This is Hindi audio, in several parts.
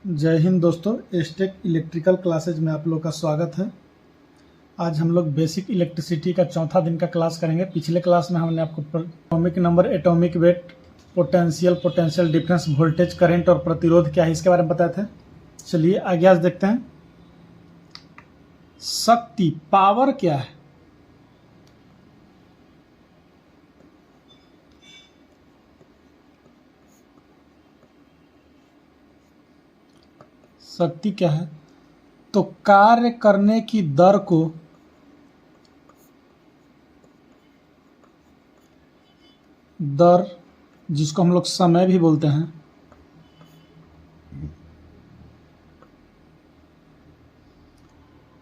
जय हिंद दोस्तों, एस्टेक इलेक्ट्रिकल क्लासेज में आप लोग का स्वागत है। आज हम लोग बेसिक इलेक्ट्रिसिटी का चौथा दिन का क्लास करेंगे। पिछले क्लास में हमने आपको atomic number, atomic weight, potential difference, voltage, current और प्रतिरोध क्या है इसके बारे में बताए थे। चलिए आगे आज देखते हैं। शक्ति, पावर क्या है? शक्ति क्या है? तो कार्य करने की दर को जिसको हम लोग समय भी बोलते हैं,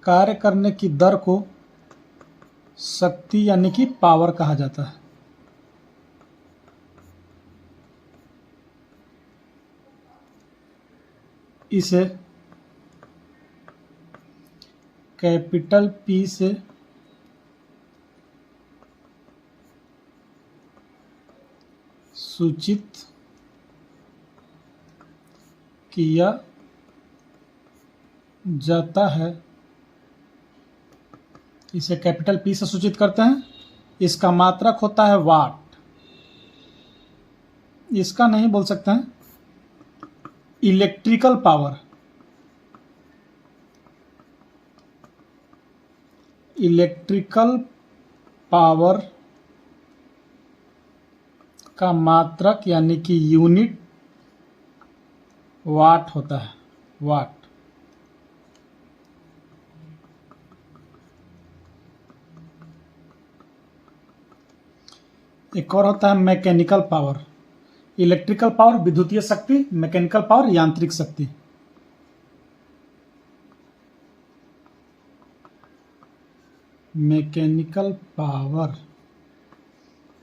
कार्य करने की दर को शक्ति यानी कि पावर कहा जाता है। इसे कैपिटल पी से सूचित किया जाता है। इसे कैपिटल पी से सूचित करते हैं। इसका मात्रक होता है वाट। इसका नहीं बोल सकते हैं इलेक्ट्रिकल पावर। इलेक्ट्रिकल पावर का मात्रक यानी कि यूनिट वाट होता है। वाट। एक और होता है मैकेनिकल पावर। इलेक्ट्रिकल पावर विद्युतीय शक्ति, मैकेनिकल पावर यांत्रिक शक्ति। मैकेनिकल पावर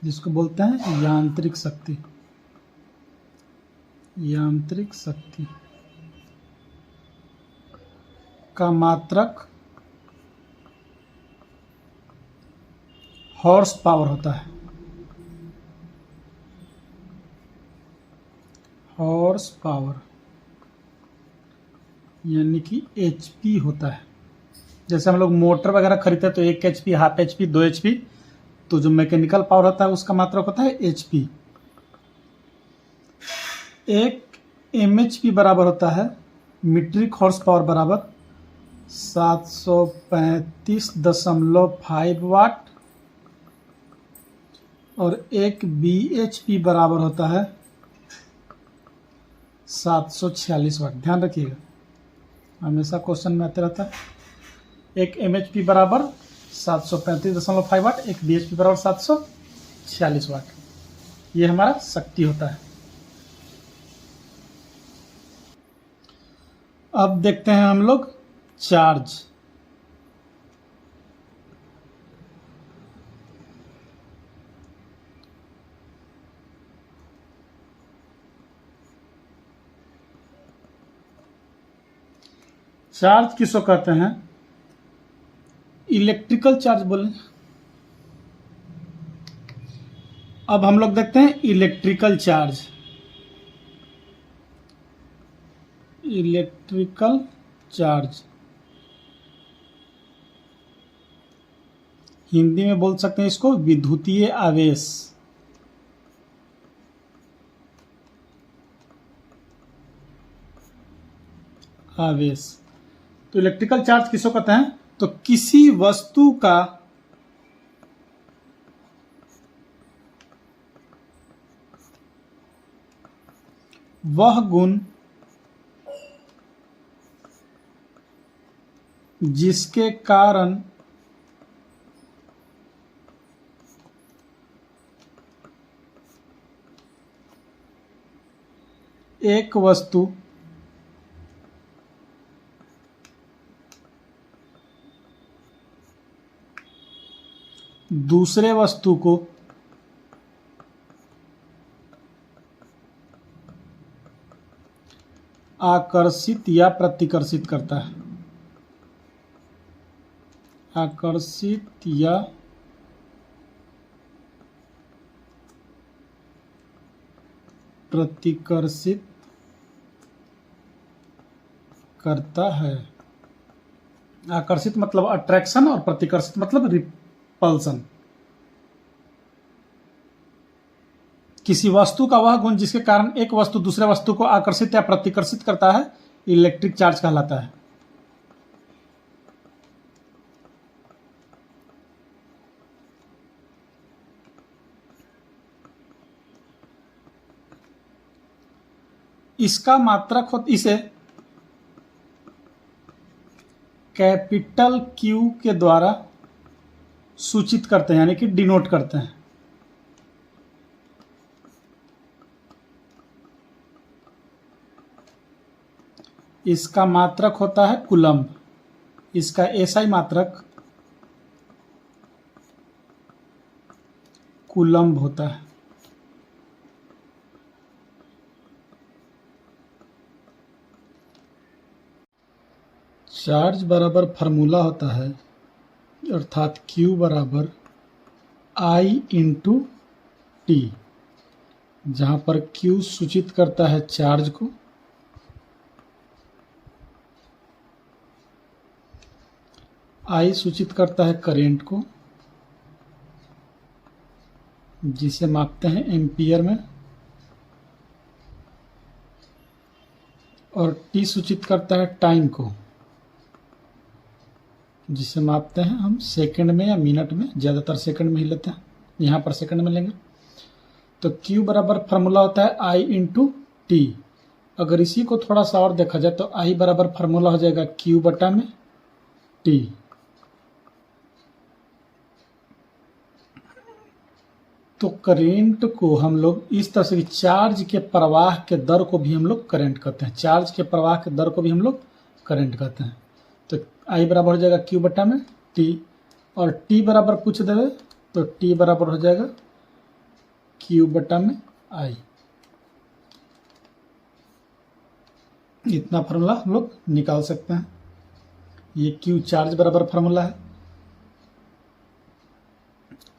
जिसको बोलते हैं यांत्रिक शक्ति। यांत्रिक शक्ति का मात्रक हॉर्स पावर होता है। हॉर्स पावर यानी कि एचपी होता है। जैसे हम लोग मोटर वगैरह खरीदते हैं तो 1 एचपी, हाफ एचपी, 2 एचपी, तो जो मैकेनिकल पावर होता है उसका मात्रक होता है एचपी। 1 एमएचपी बराबर होता है मीट्रिक हॉर्स पावर बराबर 735.5 वाट, और 1 बीएचपी बराबर होता है 746 वाट। ध्यान रखिएगा, हमेशा क्वेश्चन में आते रहता है। 1 एमएचपी बराबर 735.5 वाट, 1 बीएचपी बराबर 746 वाट। ये हमारा शक्ति होता है। अब देखते हैं हम लोग चार्ज। चार्ज किसको कहते हैं? इलेक्ट्रिकल चार्ज बोले। अब हम लोग देखते हैं electrical charge. Electrical charge Hindi में बोल सकते हैं इसको विद्युतीय आवेश। आवेश। तो इलेक्ट्रिकल चार्ज किसको कहते हैं? तो किसी वस्तु का वह गुण जिसके कारण एक वस्तु दूसरे वस्तु को आकर्षित या प्रतिकर्षित करता है। आकर्षित या प्रतिकर्षित करता है। आकर्षित मतलब अट्रैक्शन और प्रतिकर्षित मतलब रिपल्सन। किसी वस्तु का वह गुण जिसके कारण एक वस्तु दूसरे वस्तु को आकर्षित या प्रतिकर्षित करता है इलेक्ट्रिक चार्ज कहलाता है। इसका मात्रक इसे कैपिटल क्यू के द्वारा सूचित करते हैं, यानी कि डिनोट करते हैं। इसका मात्रक होता है कूलम्ब। इसका एसआई मात्रक कूलम्ब होता है। चार्ज बराबर फार्मूला होता है, अर्थात Q बराबर I इंटू टी, जहाँ पर Q सूचित करता है चार्ज को, I सूचित करता है करंट को, जिसे मापते हैं एम्पियर में, और T सूचित करता है टाइम को, जिसे मापते हैं हम सेकंड में या मिनट में, ज़्यादातर सेकंड में ही लेते हैं, यहाँ पर सेकंड में लेंगे। तो Q बराबर फार्मूला होता है I इंटू टी। अगर इसी को थोड़ा सा और देखा जाए तो I बराबर फार्मूला हो जाएगा Q बटा में T। तो करेंट को हम लोग इस तरह से चार्ज के प्रवाह के दर को भी हम लोग करंट कहते हैं। चार्ज के प्रवाह के दर को भी हम लोग करंट कहते हैं। तो I बराबर हो जाएगा Q बटा में T, और T बराबर पूछ देवे तो T बराबर हो जाएगा Q बटा में I। इतना फार्मूला हम लोग निकाल सकते हैं। ये Q चार्ज बराबर फार्मूला है।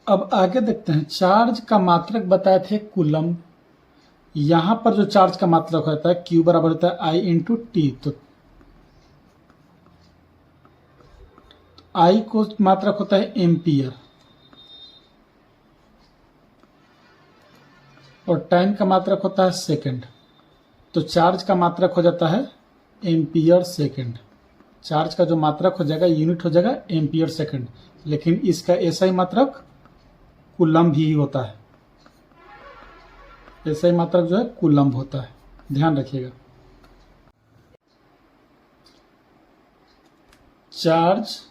अब आगे देखते हैं, चार्ज का मात्रक बताए थे कूलम्ब। यहां पर जो चार्ज का मात्रक होता है Q बराबर होता है I इंटू टी। तो I को मात्रक होता है एम्पियर, और टाइम का मात्रक होता है सेकंड। तो चार्ज का मात्रक हो जाता है एम्पियर सेकंड। चार्ज का जो मात्रक हो जाएगा यूनिट हो जाएगा एम्पियर सेकंड, लेकिन इसका एसआई मात्रक कूलम्ब ही होता है। एसआई मात्रक जो है कूलम्ब होता है, ध्यान रखिएगा। चार्ज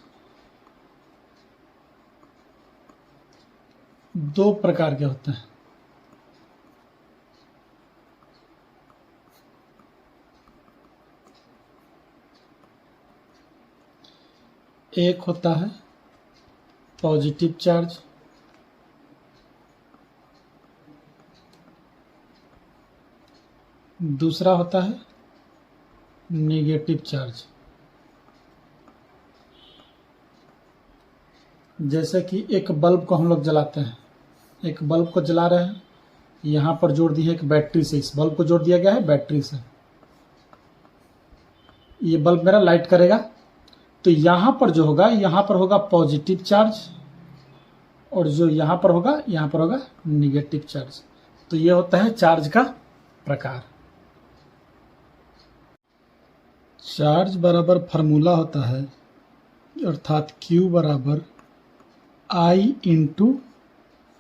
दो प्रकार के होते हैं। एक होता है पॉजिटिव चार्ज, दूसरा होता है नेगेटिव चार्ज। जैसे कि एक बल्ब को हम लोग जलाते हैं, एक बल्ब को जला रहे हैं, यहाँ पर जोड़ दी है एक बैटरी से, इस बल्ब को जोड़ दिया गया है बैटरी से। ये बल्ब मेरा लाइट करेगा, तो यहाँ पर जो होगा, यहाँ पर होगा पॉजिटिव चार्ज, और जो यहाँ पर होगा निगेटिव चार्ज। तो ये होता है चार्ज का प्रकार। चार्ज बराबर फार्मूला होता है, अर्थात Q बराबर I इंटू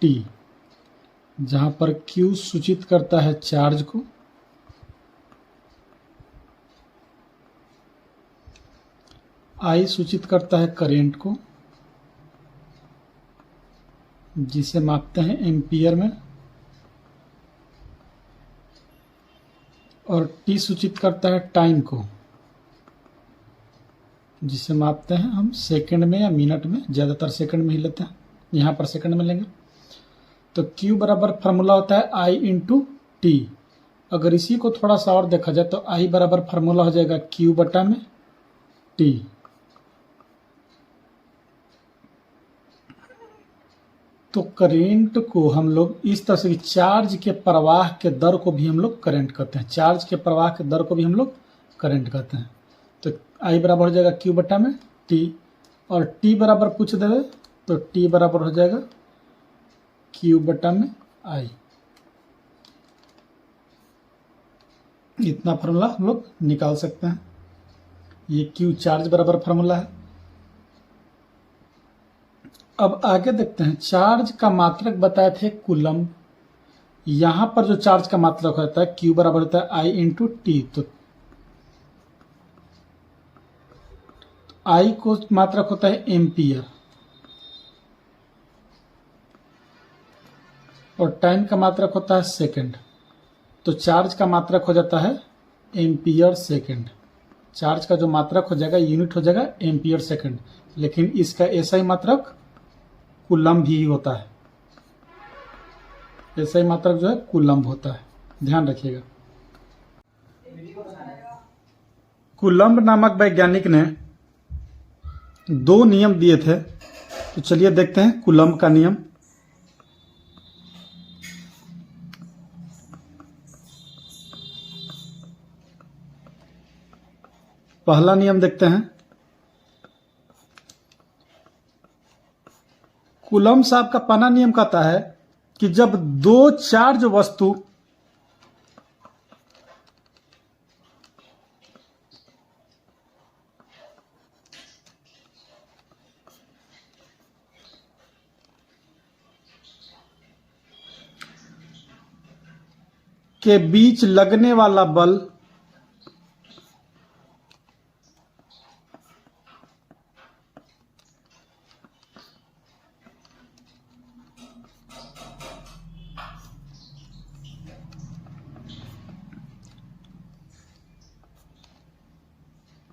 टी, जहाँ पर Q सूचित करता है चार्ज को, I सूचित करता है करंट को, जिसे मापते हैं एम्पियर में, और T सूचित करता है टाइम को, जिसे मापते हैं हम सेकंड में या मिनट में, ज़्यादातर सेकंड में ही लेते हैं, यहाँ पर सेकंड में लेंगे। तो Q बराबर फार्मूला होता है I इंटू टी। अगर इसी को थोड़ा सा और देखा जाए तो I बराबर फार्मूला हो जाएगा Q बटा में T। तो करेंट को हम लोग इस तरह से चार्ज के प्रवाह के दर को भी हम लोग करंट कहते हैं। चार्ज के प्रवाह के दर को भी हम लोग करंट कहते हैं। तो आई बराबर हो जाएगा क्यू बटा में टी, और टी बराबर पूछ देवे तो टी बराबर हो जाएगा क्यू बटा में आई। इतना फार्मूला हम लोग निकाल सकते हैं। ये क्यू चार्ज बराबर फार्मूला है। अब आगे देखते हैं, चार्ज का मात्रक बताए थे कूलम्ब। यहां पर जो चार्ज का मात्रक होता है क्यू बराबर होता है आई इंटू टी, तो आई को मात्रक होता है एम्पियर और टाइम का मात्रक होता है सेकंड, तो चार्ज का मात्रक हो जाता है एम्पियर सेकंड। चार्ज का जो मात्रक हो जाएगा यूनिट हो जाएगा एम्पियर सेकंड, लेकिन इसका ऐसा ही मात्रक कूलम्ब भी होता है। ऐसा ही मात्रक जो है कूलम्ब होता है, ध्यान रखिएगा। कूलम्ब नामक वैज्ञानिक ने 2 नियम दिए थे, तो चलिए देखते हैं कूलम्ब का नियम। पहला नियम देखते हैं। कूलम्ब साहब का पहला नियम कहता है कि जब 2 चार्ज वस्तु के बीच लगने वाला बल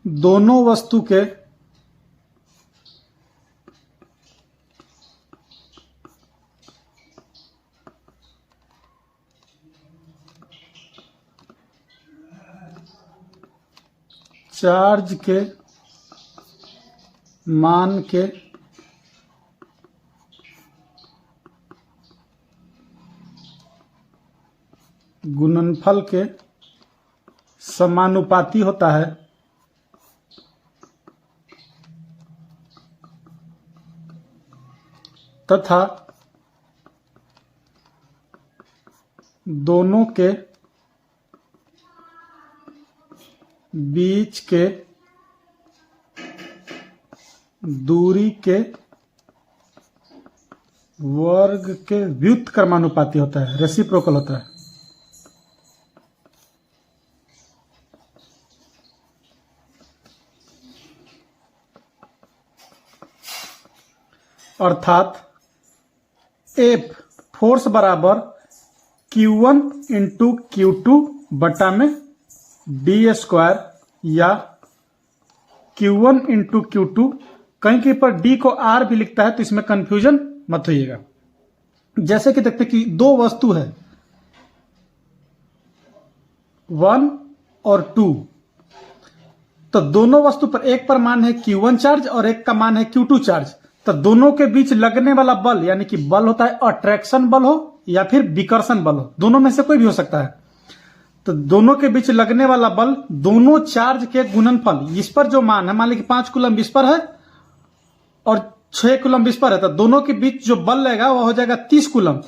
दोनों वस्तु के चार्ज के मान के गुणनफल के समानुपाती होता है, तथा दोनों के बीच के दूरी के वर्ग के व्युत्क्रमानुपाती होता है, रेसिप्रोकल होता है। अर्थात एफ फोर्स बराबर Q1 इंटू Q2 बटा में डी स्क्वायर, या Q1 इंटू Q2, कहीं कहीं पर डी को आर भी लिखता है, तो इसमें कंफ्यूजन मत होइएगा। जैसे कि देखते कि 2 वस्तु है 1 और 2, तो दोनों वस्तु पर एक पर मान है Q1 चार्ज और एक का मान है Q2 चार्ज, तो दोनों के बीच लगने वाला बल, यानी कि बल होता है अट्रैक्शन बल हो या फिर विकर्षण बल हो, दोनों में से कोई भी हो सकता है। तो दोनों के बीच लगने वाला बल दोनों चार्ज के गुणनफल, इस पर जो मान है, मान लीजिए 5 कूलम्ब इस पर है और 6 कूलम्ब इस पर है, तो दोनों के बीच जो बल लगेगा वह हो जाएगा 30 कूलम्ब।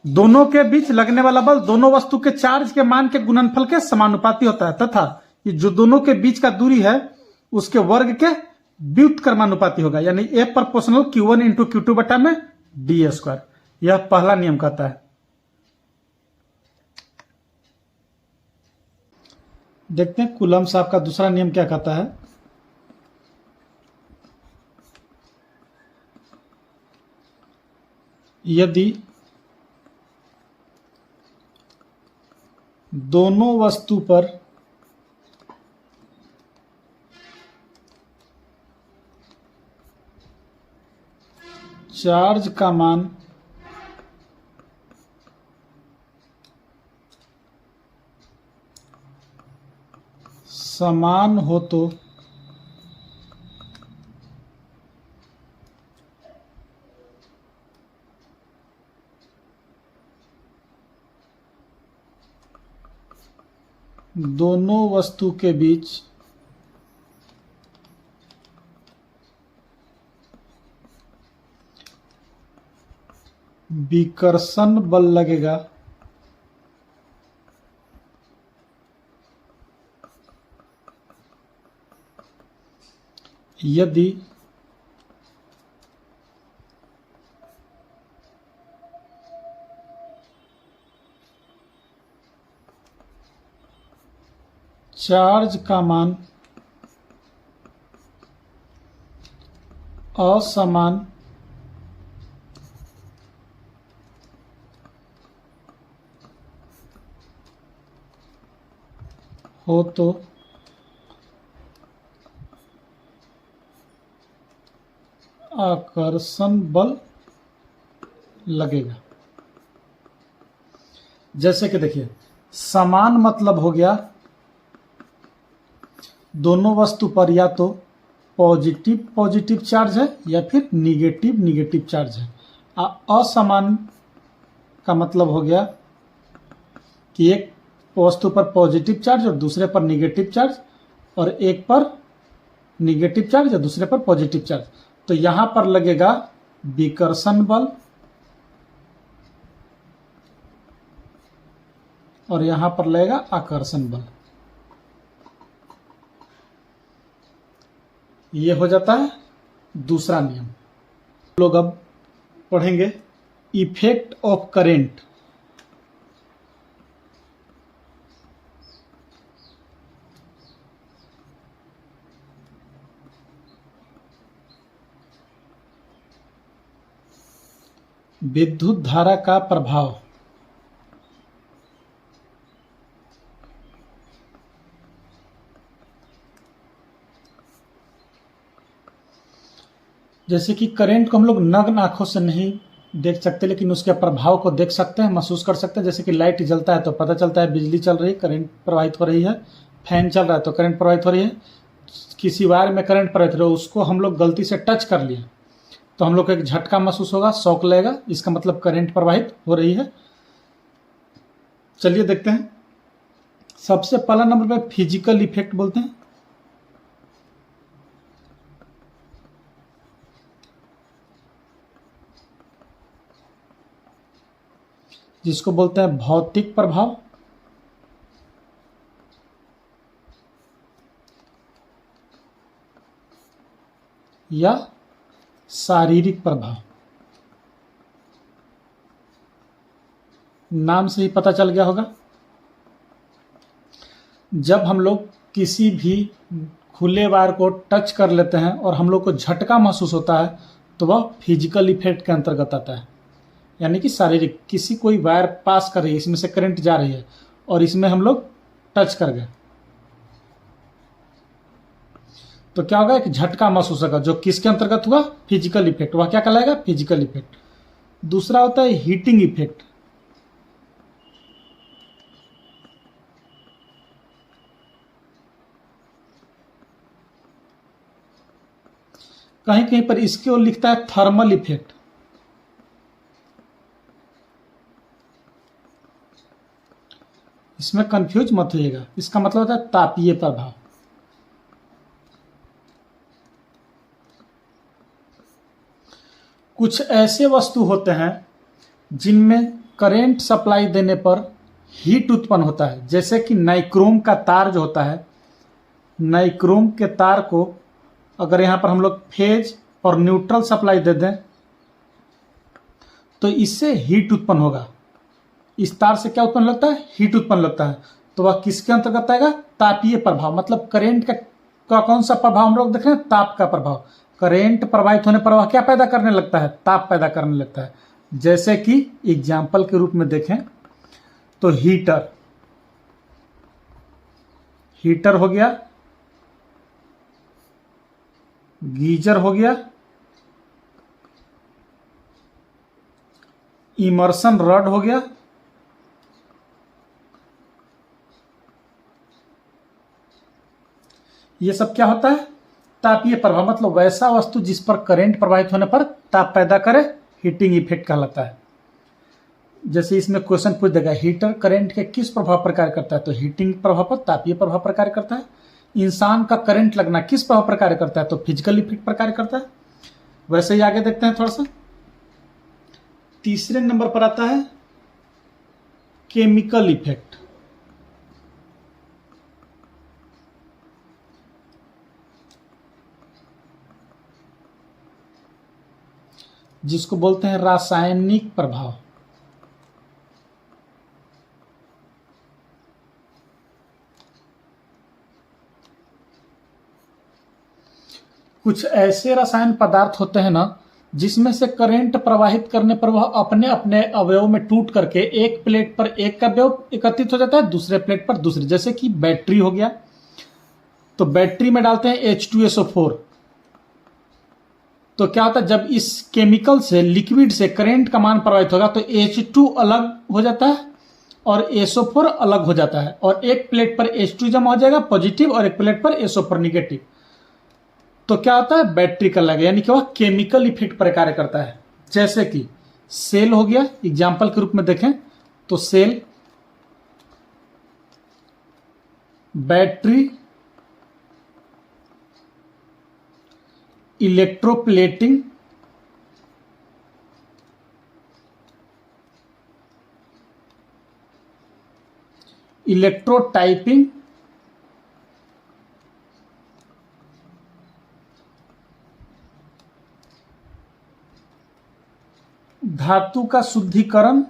दोनों के बीच लगने वाला बल दोनों वस्तु के चार्ज के मान के गुणनफल के समानुपाती होता है, तथा ये जो दोनों के बीच का दूरी है उसके वर्ग के व्युत्क्रमानुपाती होगा, यानी ए प्रोपोर्शनल Q1 इंटू Q2 बटा में डी स्क्वायर। यह पहला नियम कहता है। देखते हैं कूलम्ब साहब का दूसरा नियम क्या कहता है। यदि दोनों वस्तु पर चार्ज का मान समान हो तो दोनों वस्तु के बीच विकर्षण बल लगेगा यदि चार्ज का मान असमान हो तो आकर्षण बल लगेगा। जैसे कि देखिए, समान मतलब हो गया दोनों वस्तु पर या तो पॉजिटिव पॉजिटिव चार्ज है या फिर निगेटिव निगेटिव चार्ज है। असमान का मतलब हो गया कि एक वस्तु पर पॉजिटिव चार्ज और दूसरे पर निगेटिव चार्ज, और एक पर निगेटिव चार्ज और दूसरे पर पॉजिटिव चार्ज। तो यहां पर लगेगा विकर्षण बल और यहां पर लगेगा आकर्षण बल। ये हो जाता है दूसरा नियम। लोग अब पढ़ेंगे इफेक्ट ऑफ करेंट। विद्युत धारा का प्रभाव। जैसे कि करंट को हम लोग नग्न आंखों से नहीं देख सकते, लेकिन उसके प्रभाव को देख सकते हैं, महसूस कर सकते हैं। जैसे कि लाइट जलता है तो पता चलता है बिजली चल रही है, करंट प्रवाहित हो रही है। फैन चल रहा है तो करंट प्रवाहित हो रही है। किसी वायर में करंट प्रवाहित हो रहा है, उसको हम लोग गलती से टच कर लिए तो हम लोग को एक झटका महसूस होगा, शॉक लगेगा, इसका मतलब करंट प्रवाहित हो रही है। चलिए देखते हैं। सबसे पहला नंबर पे फिजिकल इफेक्ट बोलते हैं। जिसको बोलते हैं भौतिक प्रभाव या शारीरिक प्रभाव। नाम से ही पता चल गया होगा। जब हम लोग किसी भी खुले वायर को टच कर लेते हैं और हम लोग को झटका महसूस होता है तो वह फिजिकल इफेक्ट के अंतर्गत आता है। यानी कि शारीरिक, किसी कोई वायर पास कर रही है, इसमें से करंट जा रही है और इसमें हम लोग टच कर गए तो क्या होगा, एक झटका महसूस होगा, जो किसके अंतर्गत हुआ, फिजिकल इफेक्ट। वह क्या कहलाएगा, फिजिकल इफेक्ट। दूसरा होता है हीटिंग इफेक्ट। कहीं कहीं पर इसके ओर लिखता है थर्मल इफेक्ट। इसमें कंफ्यूज मत होइएगा, इसका मतलब होता है तापीय प्रभाव। कुछ ऐसे वस्तु होते हैं जिनमें करंट सप्लाई देने पर हीट उत्पन्न होता है। जैसे कि नाइक्रोम का तार जो होता है, नाइक्रोम के तार को अगर यहाँ पर हम लोग फेज और न्यूट्रल सप्लाई दे दें तो इससे हीट उत्पन्न होगा। इस तार से क्या उत्पन्न लगता है, हीट उत्पन्न लगता है। तो वह किसके अंतर्गत आएगा, तापीय प्रभाव। मतलब करंट का कौन सा प्रभाव हम लोग देख रहे हैं, ताप का प्रभाव। करंट प्रवाहित होने पर वह क्या पैदा करने लगता है, ताप पैदा करने लगता है। जैसे कि एग्जाम्पल के रूप में देखें तो हीटर हो गया, गीजर हो गया, इमर्शन रॉड हो गया, ये सब क्या होता है, तापीय प्रभाव। मतलब वैसा वस्तु जिस पर करंट प्रवाहित होने पर ताप पैदा करे, हीटिंग इफेक्ट कहलाता है। जैसे इसमें क्वेश्चन पूछ देगा, हीटर करंट के किस प्रभाव पर कार्य करता है, तो हीटिंग प्रभाव पर, तापीय प्रभाव पर कार्य करता है। इंसान का करंट लगना किस प्रभाव पर कार्य करता है, तो फिजिकल इफेक्ट पर कार्य करता है। वैसे ही आगे देखते हैं थोड़ा सा। तीसरे नंबर पर आता है केमिकल इफेक्ट। जिसको बोलते हैं रासायनिक प्रभाव। कुछ ऐसे रसायन पदार्थ होते हैं ना जिसमें से करंट प्रवाहित करने पर वह अपने अपने अवयव में टूट करके एक प्लेट पर एक का अवयव एकत्रित हो जाता है, दूसरे प्लेट पर दूसरे। जैसे कि बैटरी हो गया, तो बैटरी में डालते हैं H2SO4, तो क्या होता है जब इस केमिकल से, लिक्विड से करंट का मान प्रवाहित होगा तो H2 अलग हो जाता है और SO4 अलग हो जाता है, और एक प्लेट पर H2 जमा हो जाएगा पॉजिटिव और एक प्लेट पर SO4 निगेटिव। तो क्या होता है बैटरी का लगे, यानी कि वह केमिकल इफेक्ट पर कार्य करता है। जैसे कि सेल हो गया, एग्जाम्पल के रूप में देखें तो सेल, बैटरी, इलेक्ट्रोप्लेटिंग, इलेक्ट्रोटाइपिंग, धातु का शुद्धिकरण,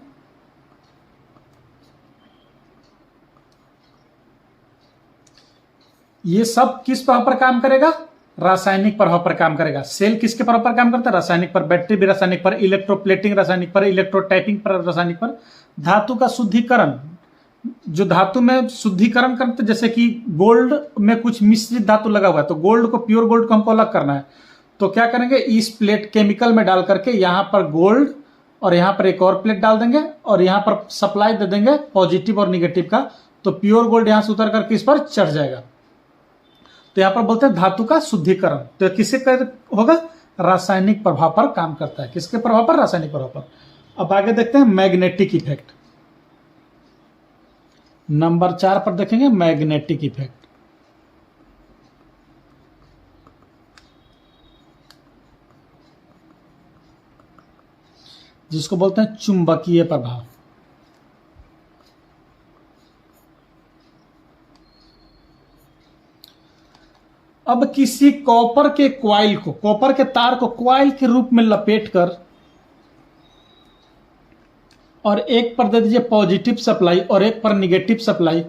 ये सब किस प्रभाव पर काम करेगा? रासायनिक प्रभाव पर काम करेगा। सेल किसके प्रभाव पर काम करता है? रासायनिक पर। बैटरी भी रासायनिक पर, इलेक्ट्रोप्लेटिंग रासायनिक पर, इलेक्ट्रोटाइपिंग पर रासायनिक पर। धातु का शुद्धिकरण, जो धातु में शुद्धिकरण करते, जैसे कि गोल्ड में कुछ मिश्रित धातु लगा हुआ है, तो गोल्ड को, प्योर गोल्ड को हमको अलग करना है, तो क्या करेंगे, इस प्लेट केमिकल में डाल करके यहां पर गोल्ड और यहां पर एक और प्लेट डाल देंगे और यहां पर सप्लाई दे देंगे पॉजिटिव और निगेटिव का, तो प्योर गोल्ड यहां से उतर करके इस पर चढ़ जाएगा। तो यहां पर बोलते हैं धातु का शुद्धिकरण। तो किससे होगा? रासायनिक प्रभाव पर काम करता है। किसके प्रभाव पर? रासायनिक प्रभाव पर। अब आगे देखते हैं मैग्नेटिक इफेक्ट। नंबर 4 पर देखेंगे मैग्नेटिक इफेक्ट। जिसको बोलते हैं चुंबकीय प्रभाव। अब किसी कॉपर के कॉइल को, कॉपर के तार को कॉइल के रूप में लपेटकर और एक पर दे दीजिए पॉजिटिव सप्लाई और एक पर निगेटिव सप्लाई,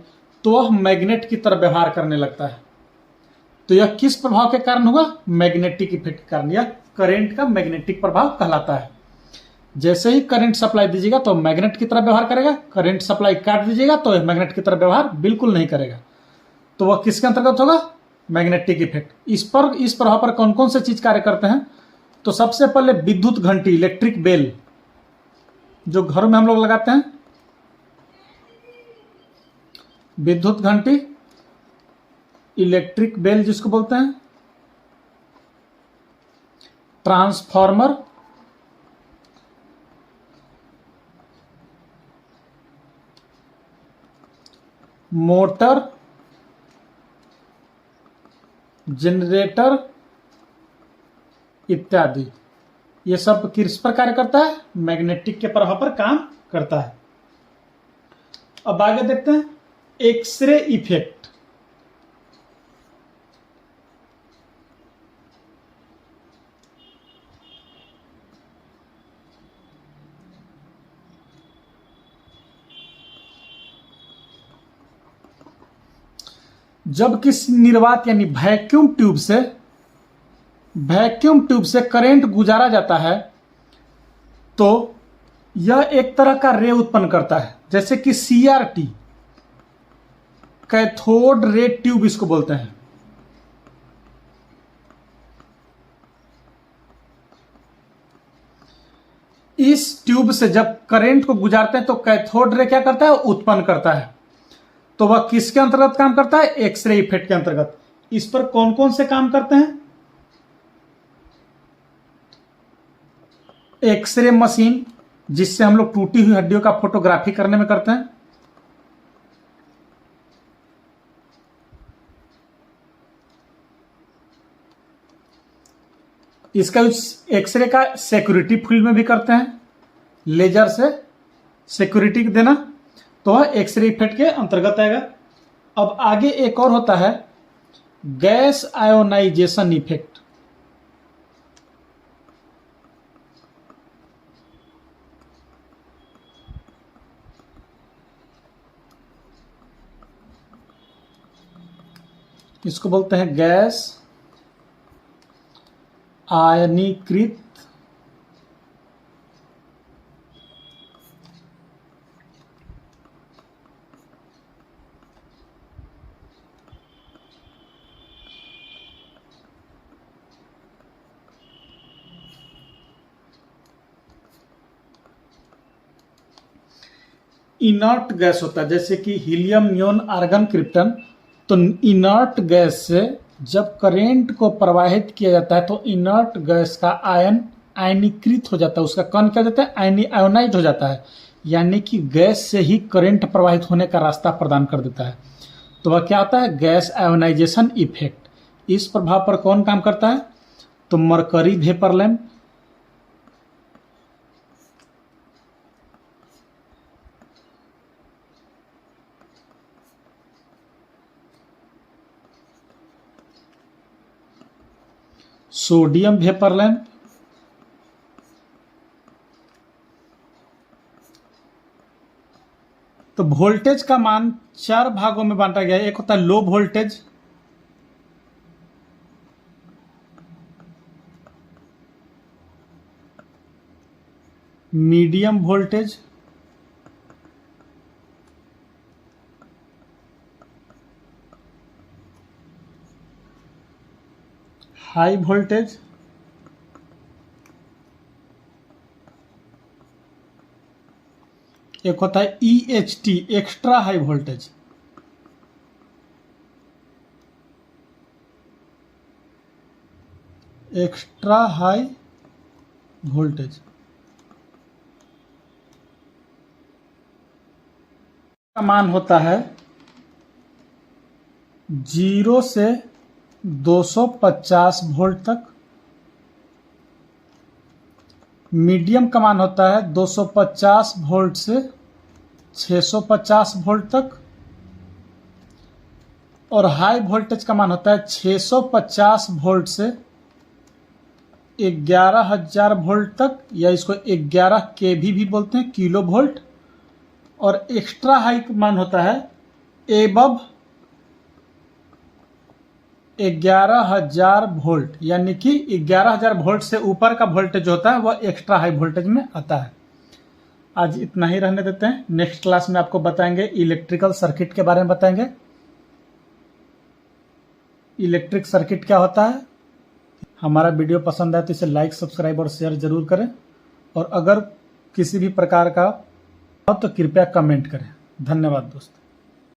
तो वह मैग्नेट की तरह व्यवहार करने लगता है। तो यह किस प्रभाव के कारण होगा? मैग्नेटिक इफेक्ट के कारण। यह करंट का मैग्नेटिक प्रभाव कहलाता है। जैसे ही करंट सप्लाई दीजिएगा तो मैग्नेट की तरह व्यवहार करेगा, करंट सप्लाई काट दीजिएगा तो मैग्नेट की तरह व्यवहार बिल्कुल नहीं करेगा। तो वह किसके अंतर्गत होगा? Magnetic effect. इस प्रभाव पर कौन कौन से चीज कार्य करते हैं? तो सबसे पहले विद्युत घंटी, इलेक्ट्रिक बेल, जो घरों में हम लोग लगाते हैं, विद्युत घंटी, इलेक्ट्रिक बेल जिसको बोलते हैं, ट्रांसफार्मर, मोटर, जनरेटर इत्यादि, ये सब किस पर कार्य करता है? मैग्नेटिक के प्रभाव पर काम करता है। अब आगे देखते हैं एक्सरे इफेक्ट। जब किसी निर्वात यानी वैक्यूम ट्यूब से करंट गुजारा जाता है तो यह एक तरह का रे उत्पन्न करता है, जैसे कि CRT, कैथोड रे ट्यूब इसको बोलते हैं। इस ट्यूब से जब करंट को गुजारते हैं तो कैथोड रे क्या करता है? उत्पन्न करता है। तो वह किसके अंतर्गत काम करता है? एक्सरे इफेक्ट के अंतर्गत। इस पर कौन कौन से काम करते हैं? एक्सरे मशीन, जिससे हम लोग टूटी हुई हड्डियों का फोटोग्राफी करने में करते हैं। इसका यूज एक्सरे का सिक्योरिटी फील्ड में भी करते हैं। लेजर से सिक्योरिटी देना, तो वह एक्सरे इफेक्ट के अंतर्गत आएगा। अब आगे एक और होता है गैस आयोनाइजेशन इफेक्ट। इसको बोलते हैं गैस आयनीकृत इनर्ट गैस होता है, जैसे कि हीलियम, नियोन, आर्गन, क्रिप्टन। तो इनर्ट गैस से जब करंट को प्रवाहित किया जाता है तो इनर्ट गैस का आयन आयनीकृत हो जाता है, उसका कण क्या जाता है, आयोनाइज हो जाता है, यानी कि गैस से ही करंट प्रवाहित होने का रास्ता प्रदान कर देता है। तो वह क्या होता है, गैस आयोनाइजेशन इफेक्ट। इस प्रभाव पर कौन काम करता है, तो mercury vapour lamp, sodium vapour lamp, तो वोल्टेज का मान 4 भागों में बांटा गया है। एक होता है low voltage, medium voltage, high voltage, एक होता है EHT, extra high voltage. Extra high voltage का मान होता है 0 से 250 वोल्ट तक। मीडियम का मान होता है 250 वोल्ट से 650 वोल्ट तक, और हाई वोल्टेज का मान होता है 650 वोल्ट से 11,000 वोल्ट तक, या इसको 11 केवी भी बोलते हैं, किलो वोल्ट। और एक्स्ट्रा हाई का मान होता है एबव 11,000 वोल्ट, यानी कि 11,000 वोल्ट से ऊपर का वोल्टेज होता है वह एक्स्ट्रा हाई वोल्टेज में आता है। आज इतना ही रहने देते हैं। नेक्स्ट क्लास में आपको बताएंगे इलेक्ट्रिकल सर्किट के बारे में बताएंगे। इलेक्ट्रिक सर्किट क्या होता है। हमारा वीडियो पसंद आए तो इसे लाइक, सब्सक्राइब और शेयर जरूर करें, और अगर किसी भी प्रकार का हो तो कृपया कमेंट करें। धन्यवाद दोस्तों।